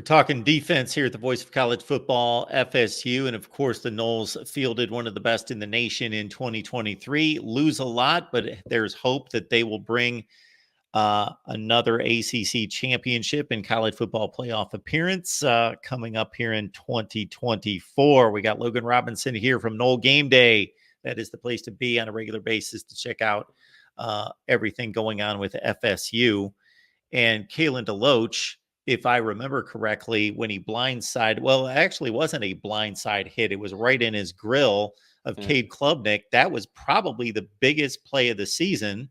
talking defense here at the Voice of College Football, FSU. And of course, the Noles fielded one of the best in the nation in 2023. Lose a lot, but there's hope that they will bring another ACC championship and college football playoff appearance coming up here in 2024. We got Logan Robinson here from Nole Game Day. That is the place to be on a regular basis to check out everything going on with FSU. And Kalen DeLoach, if I remember correctly, when he blindsided, well, it actually wasn't a blindside hit. It was right in his grill of Cade Klubnik. That was probably the biggest play of the season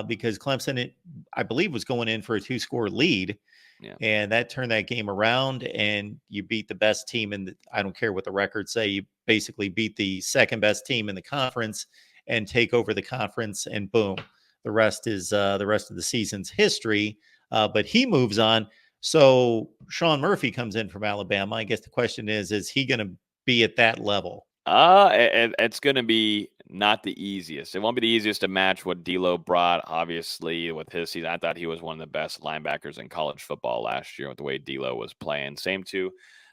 because Clemson, I believe, was going in for a 2-score lead. Yeah. And that turned that game around, and you beat the best team I don't care what the records say. You basically beat the second best team in the conference and take over the conference, and boom. The rest is the rest of the season's history, but he moves on. So Sean Murphy comes in from Alabama. I guess the question is he going to be at that level? It's going to be not the easiest. It won't be the easiest to match what D'Lo brought, obviously, with his season. I thought he was one of the best linebackers in college football last year with the way D'Lo was playing.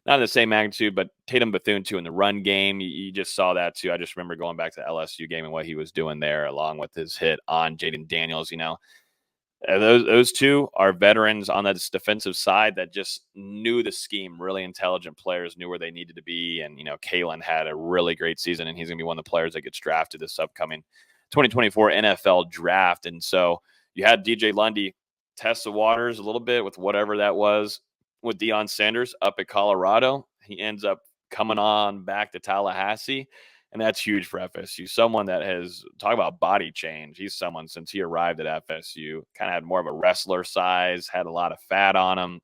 Not the same magnitude, but Tatum Bethune, too, in the run game. You just saw that, too. I just remember going back to the LSU game and what he was doing there, along with his hit on Jaden Daniels. Those two are veterans on that defensive side that just knew the scheme. Really intelligent players, knew where they needed to be. And, Kalen had a really great season, and he's going to be one of the players that gets drafted this upcoming 2024 NFL draft. And so you had DJ Lundy test the waters a little bit with whatever that was with Deion Sanders up at Colorado. He ends up coming on back to Tallahassee, and that's huge for FSU. Someone that has, talk about body change. He's someone, since he arrived at FSU, kind of had more of a wrestler size, had a lot of fat on him,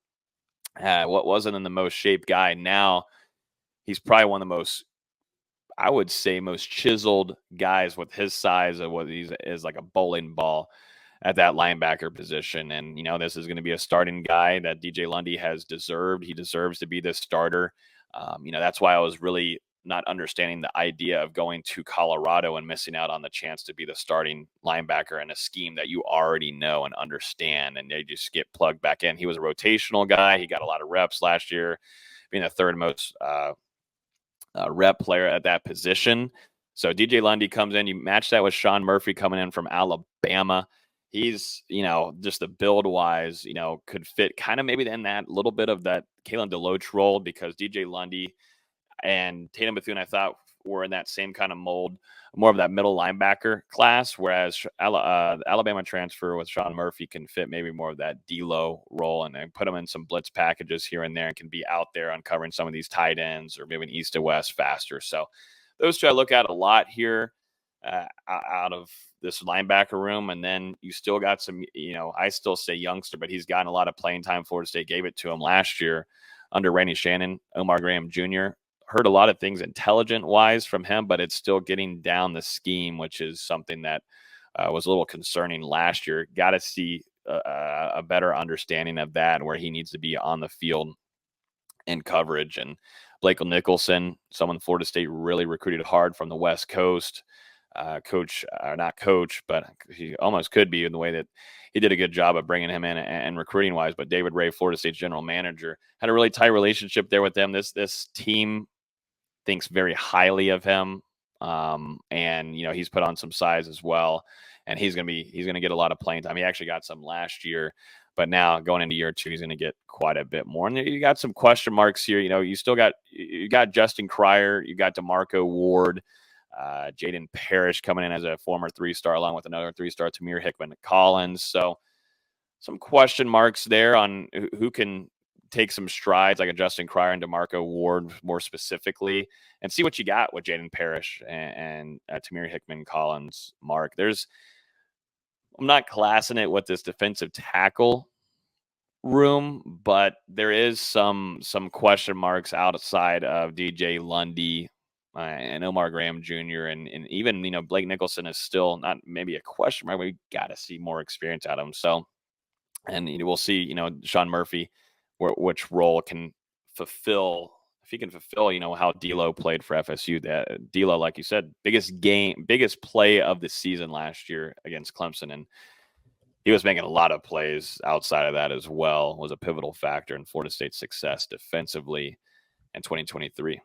what wasn't in the most shaped guy. Now he's probably one of the most, I would say, most chiseled guys with his size of what he is, like a bowling ball at that linebacker position. And, this is going to be a starting guy that DJ Lundy has deserved. He deserves to be this starter. That's why I was really not understanding the idea of going to Colorado and missing out on the chance to be the starting linebacker in a scheme that you already know and understand. And they just get plugged back in. He was a rotational guy. He got a lot of reps last year, being the third most rep player at that position. So DJ Lundy comes in. You match that with Sean Murphy coming in from Alabama. He's, just the build wise, could fit kind of maybe in that little bit of that Kalen DeLoach role, because DJ Lundy and Tatum Bethune, I thought, were in that same kind of mold, more of that middle linebacker class, whereas Alabama transfer with Sean Murphy can fit maybe more of that D'Lo role and put him in some blitz packages here and there and can be out there uncovering some of these tight ends or maybe an east to west faster. So those two I look at a lot here out of this linebacker room. And then you still got some, I still say youngster, but he's gotten a lot of playing time. Florida State gave it to him last year under Randy Shannon. Omar Graham Jr. heard a lot of things intelligent wise from him, but it's still getting down the scheme, which is something that was a little concerning last year. Got to see a better understanding of that and where he needs to be on the field in coverage. And Blake Nicholson, someone Florida State really recruited hard from the West Coast. Not coach, but he almost could be, in the way that he did a good job of bringing him in and recruiting wise. But David Ray, Florida State's general manager, had a really tight relationship there with them. This team thinks very highly of him. And he's put on some size as well, and he's going to get a lot of playing time. He actually got some last year, but now going into year 2, he's going to get quite a bit more. And you got some question marks here. You got Justin Cryer, you got DeMarco Ward, Jaden Parrish coming in as a former 3-star, along with another 3-star, Tamir Hickman Collins. So some question marks there on who can take some strides, like a Justin Cryer and DeMarco Ward more specifically, and see what you got with Jaden Parrish and Tamir Hickman Collins. Mark, I'm not classing it with this defensive tackle room, but there is some question marks outside of DJ Lundy and Omar Graham Jr. and even, Blake Nicholson is still not maybe a question mark. We got to see more experience out of him. So, and we'll see, Sean Murphy, which role can fulfill, if he can fulfill, how D'Lo played for FSU. That D'Lo, like you said, biggest play of the season last year against Clemson. And he was making a lot of plays outside of that as well, was a pivotal factor in Florida State's success defensively in 2023.